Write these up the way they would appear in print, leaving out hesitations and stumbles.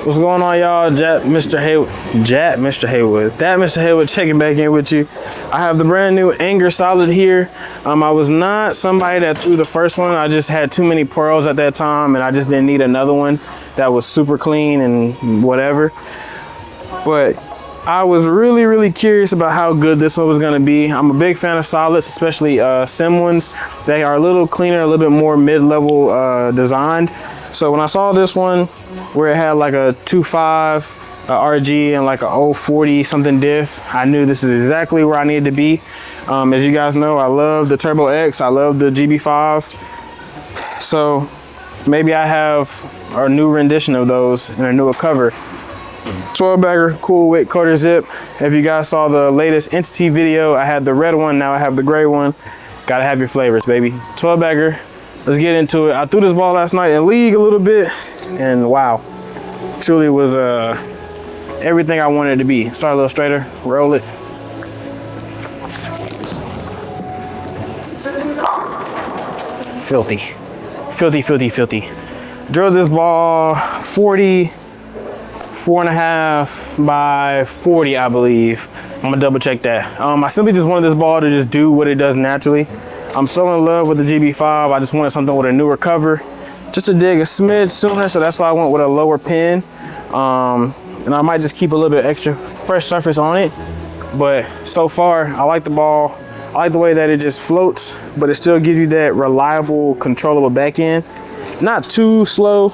What's going on, y'all? Mr. Haywood checking back in with you. I have the brand new Anger Solid here. I was not somebody that threw the first one. I just had too many pearls at that time and I just didn't need another one that was super clean and whatever. But I was really curious about how good this one was gonna be. I'm a big fan of solids, especially sim ones. They are a little cleaner, a little bit more mid-level designed. So when I saw this one where it had like a 2.5 RG and like a 040 something diff, I knew this is exactly where I needed to be. As you guys know, I love the Turbo X, I love the GB5. So maybe I have a new rendition of those in a newer cover. 12 bagger, cool weight quarter zip. If you guys saw the latest Entity video, I had the red one, now I have the gray one. Gotta have your flavors, baby. 12 bagger. Let's get into it. I threw this ball last night in league a little bit, and wow, truly was everything I wanted it to be. Start a little straighter, roll it. Filthy. Drilled this ball 44.5 by 40, I believe. I'm gonna double check that. I simply just wanted this ball to just do what it does naturally. I'm so in love with the GB5. I just wanted something with a newer cover, just to dig a smidge sooner. So that's why I went with a lower pin. And I might just keep a little bit extra fresh surface on it. But so far, I like the ball. I like the way that it just floats, but it still gives you that reliable, controllable back end. Not too slow,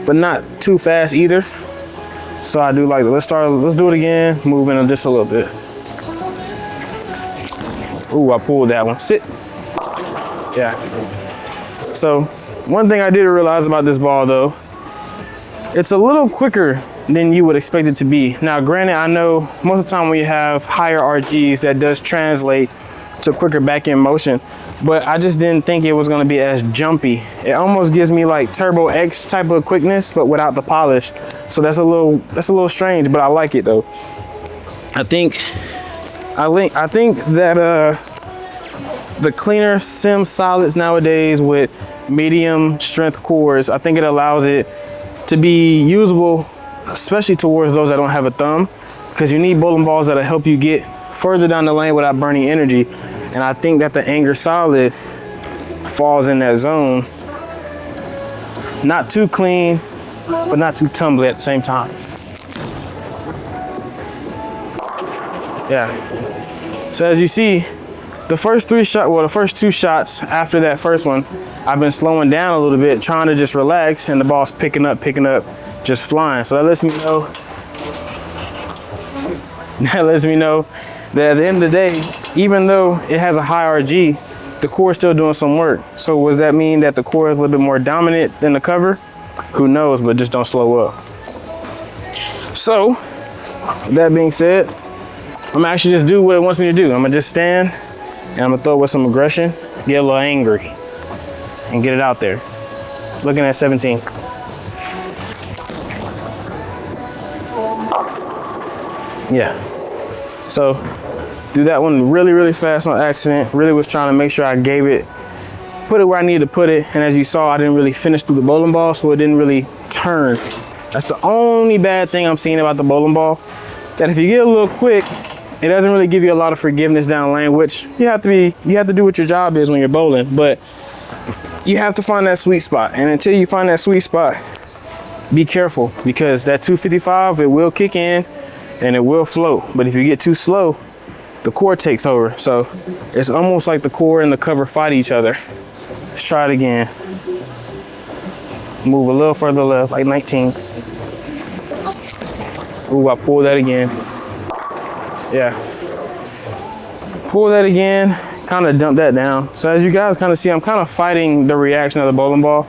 but not too fast either. So I do like it. Let's do it again. Moving just a little bit. Ooh, I pulled that one. Sit. Yeah. So one thing I did realize about this ball though, it's a little quicker than you would expect it to be. Now, granted, I know most of the time when you have higher RGs, that does translate to quicker back end motion, but I just didn't think it was gonna be as jumpy. It almost gives me like Turbo X type of quickness, but without the polish. So that's a little strange, but I like it though. I think that the cleaner sim solids nowadays with medium strength cores, I think it allows it to be usable, especially towards those that don't have a thumb, because you need bowling balls that'll help you get further down the lane without burning energy. And I think that the Anger Solid falls in that zone. Not too clean, but not too tumbly at the same time. Yeah. So as you see, the first two shots after that first one, I've been slowing down a little bit, trying to just relax, and the ball's picking up, just flying. So that lets me know that at the end of the day, even though it has a high RG, the core is still doing some work. So does that mean that the core is a little bit more dominant than the cover? Who knows, but just don't slow up. So, with that being said, I'm gonna actually just do what it wants me to do. I'm gonna just stand and I'm gonna throw it with some aggression, get a little angry, and get it out there. Looking at 17. Yeah. So, do that one really fast on accident. Really was trying to make sure I put it where I needed to put it. And as you saw, I didn't really finish through the bowling ball, so it didn't really turn. That's the only bad thing I'm seeing about the bowling ball. That if you get a little quick, it doesn't really give you a lot of forgiveness down the lane, which you have to do what your job is when you're bowling. But you have to find that sweet spot. And until you find that sweet spot, be careful, because that 255, it will kick in and it will float. But if you get too slow, the core takes over. So it's almost like the core and the cover fight each other. Let's try it again. Move a little further left, like 19. Ooh, I pulled that again. Yeah. Pull that again, kind of dump that down. So as you guys kind of see, I'm kind of fighting the reaction of the bowling ball,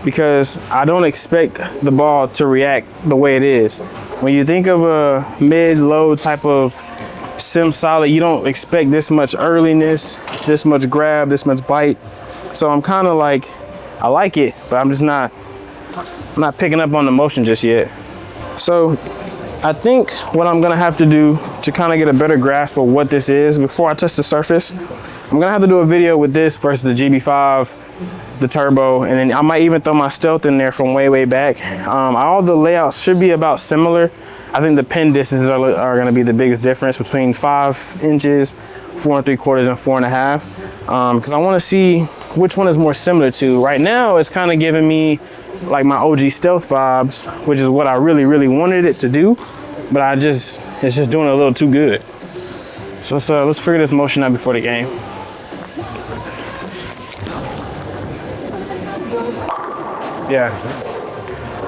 because I don't expect the ball to react the way it is. When you think of a mid-low type of sim solid, you don't expect this much earliness, this much grab, this much bite. So I'm kind of like, I like it, but I'm just not picking up on the motion just yet. So I think what I'm gonna have to do to kind of get a better grasp of what this is before I touch the surface, I'm gonna have to do a video with this versus the GB5 the turbo, and then I might even throw my stealth in there from way back. All the layouts should be about similar. I think the pin distances are going to be the biggest difference between 5 inches, 4 3/4, and 4.5, because I want to see which one is more similar to. Right now it's kind of giving me like my OG stealth vibes, which is what I really wanted it to do, but it's just doing it a little too good. So let's figure this motion out before the game. Yeah.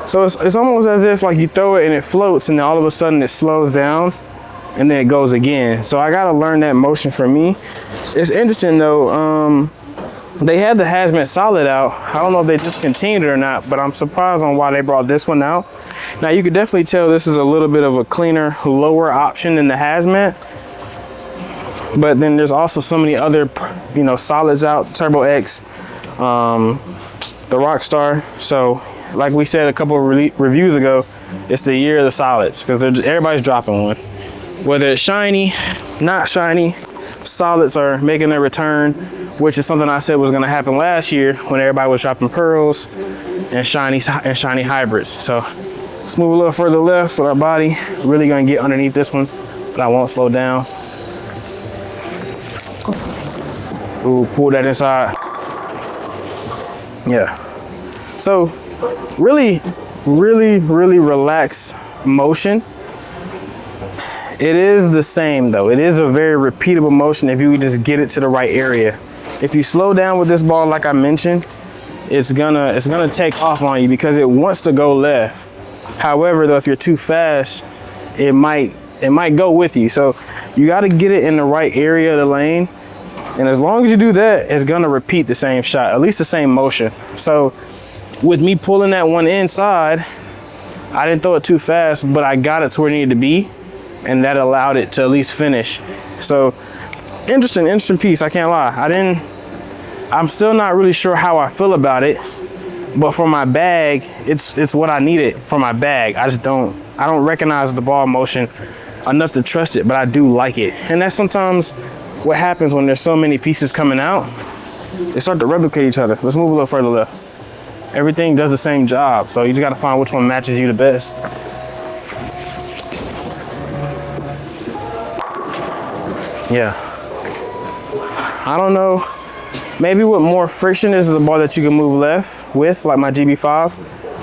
So it's almost as if like you throw it and it floats, and then all of a sudden it slows down and then it goes again. So I gotta learn that motion for me. It's interesting though, they had the Hazmat Solid out. I don't know if they discontinued it or not, but I'm surprised on why they brought this one out. Now you could definitely tell this is a little bit of a cleaner, lower option than the Hazmat. But then there's also so many other, you know, solids out, Turbo X, the Rockstar. So like we said a couple of reviews ago, it's the year of the solids, because everybody's dropping one. Whether it's shiny, not shiny, solids are making their return, which is something I said was going to happen last year when everybody was dropping pearls and shiny hybrids. So let's move a little further left with our body. Really going to get underneath this one, but I won't slow down. Ooh, pull that inside. Yeah. So really relaxed motion. It is the same though. It is a very repeatable motion if you just get it to the right area. If you slow down with this ball, like I mentioned, it's gonna take off on you because it wants to go left. However, though, if you're too fast, it might go with you. So you got to get it in the right area of the lane. And as long as you do that, it's gonna repeat the same shot, at least the same motion. So with me pulling that one inside, I didn't throw it too fast, but I got it to where it needed to be, and that allowed it to at least finish. So interesting piece, I can't lie. I'm still not really sure how I feel about it, but for my bag, it's what I needed for my bag. I don't recognize the ball motion enough to trust it, but I do like it. And that's sometimes what happens when there's so many pieces coming out. They start to replicate each other. Let's move a little further left. Everything does the same job, so you just gotta find which one matches you the best. Yeah. I don't know. Maybe with more friction is the ball that you can move left with, like my GB5.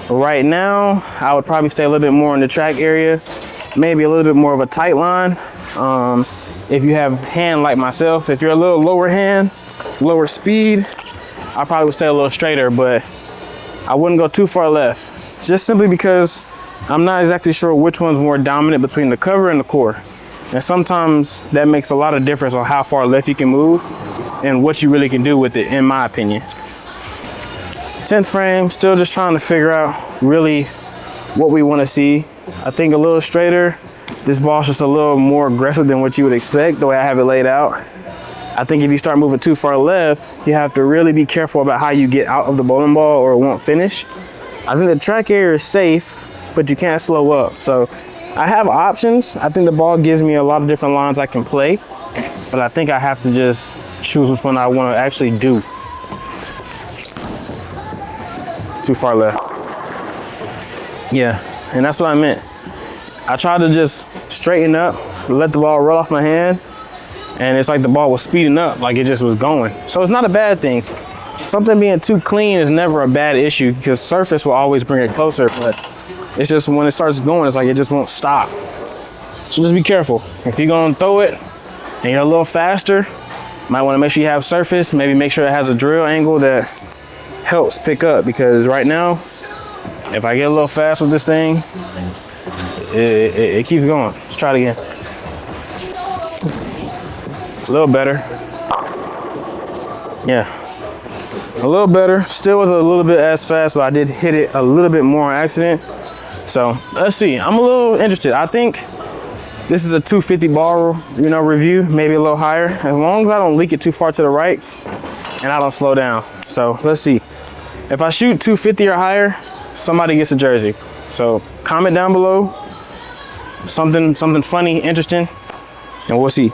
Right now, I would probably stay a little bit more in the track area, maybe a little bit more of a tight line. If you have hand like myself, if you're a little lower hand, lower speed, I probably would stay a little straighter, but I wouldn't go too far left, just simply because I'm not exactly sure which one's more dominant between the cover and the core. And sometimes that makes a lot of difference on how far left you can move and what you really can do with it, in my opinion. 10th frame, still just trying to figure out really what we want to see. I think a little straighter. This ball's just a little more aggressive than what you would expect, the way I have it laid out. I think if you start moving too far left, you have to really be careful about how you get out of the bowling ball or it won't finish. I think the track area is safe, but you can't slow up. So I have options. I think the ball gives me a lot of different lines I can play, but I think I have to just choose which one I want to actually do. Too far left. Yeah, and that's what I meant. I tried to just straighten up, let the ball roll off my hand, and it's like the ball was speeding up, like it just was going. So it's not a bad thing. Something being too clean is never a bad issue because surface will always bring it closer, but it's just when it starts going, it's like it just won't stop. So just be careful. If you're gonna throw it and you're a little faster, might wanna make sure you have surface, maybe make sure it has a drill angle that helps pick up, because right now, if I get a little fast with this thing, it keeps going. Let's try it again. A little better. Yeah, a little better. Still was a little bit as fast, but I did hit it a little bit more on accident. So let's see. I'm a little interested. I think this is a 250 ball, review, maybe a little higher, as long as I don't leak it too far to the right and I don't slow down. So let's see. If I shoot 250 or higher, somebody gets a jersey. So comment down below something funny, interesting, and we'll see.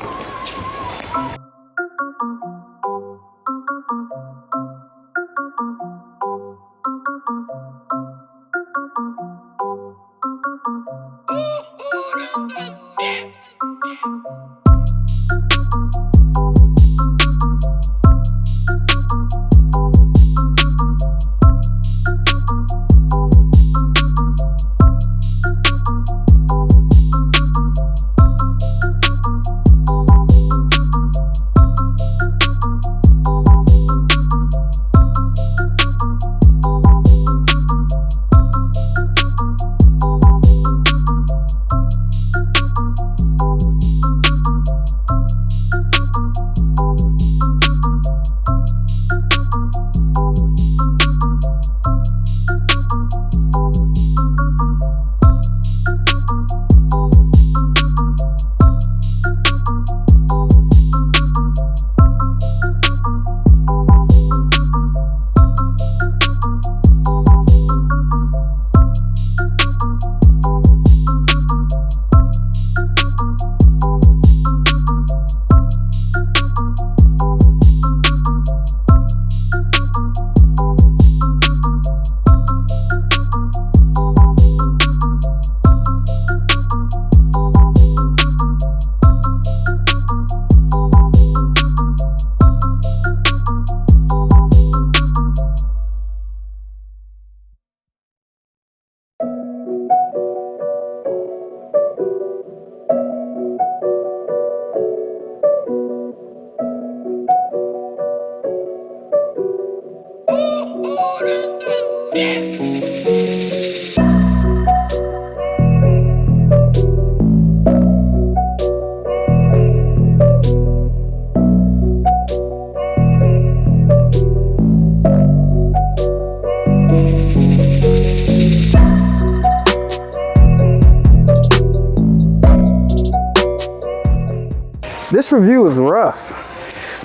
This review is rough,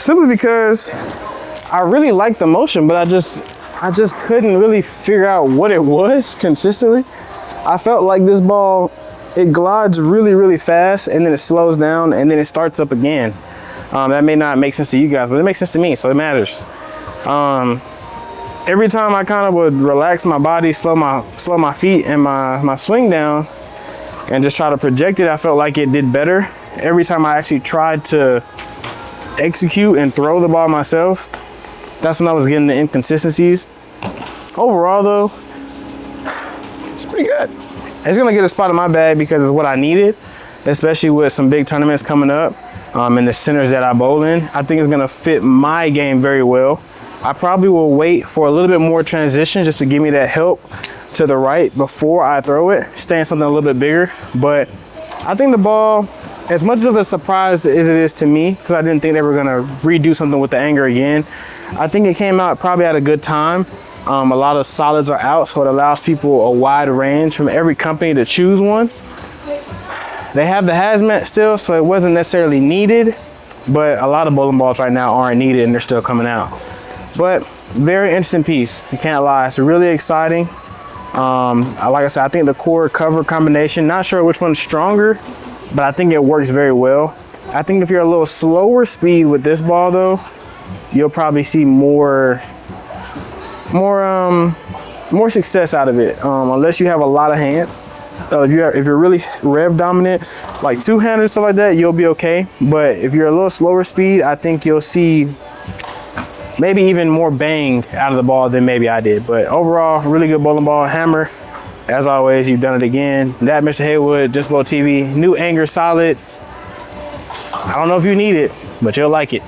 simply because I really like the motion, but I just couldn't really figure out what it was consistently. I felt like this ball, it glides really, really fast, and then it slows down, and then it starts up again. That may not make sense to you guys, but it makes sense to me, so it matters. Every time I kind of would relax my body, slow my feet and my swing down, and just try to project it, I felt like it did better. Every time I actually tried to execute and throw the ball myself, that's when I was getting the inconsistencies. Overall though, it's pretty good. It's gonna get a spot in my bag because it's what I needed, especially with some big tournaments coming up and the centers that I bowl in. I think it's gonna fit my game very well. I probably will wait for a little bit more transition just to give me that help to the right before I throw it, staying something a little bit bigger. But I think the ball, as much of a surprise as it is to me, because I didn't think they were gonna redo something with the anger again, I think it came out probably at a good time. A lot of solids are out, so it allows people a wide range from every company to choose one. They have the hazmat still, so it wasn't necessarily needed, but a lot of bowling balls right now aren't needed and they're still coming out. But very interesting piece, I can't lie. It's really exciting. Like I said, I think the core cover combination, not sure which one's stronger, but I think it works very well. I think if you're a little slower speed with this ball though, you'll probably see more success out of it, unless you have a lot of hand. If you're really rev dominant, like two-handed, stuff like that, you'll be okay. But if you're a little slower speed, I think you'll see maybe even more bang out of the ball than maybe I did. But overall, really good bowling ball. Hammer, as always, you've done it again. That Mr. Haywood, Just Bowl TV, new Anger Solid. I don't know if you need it, but you'll like it.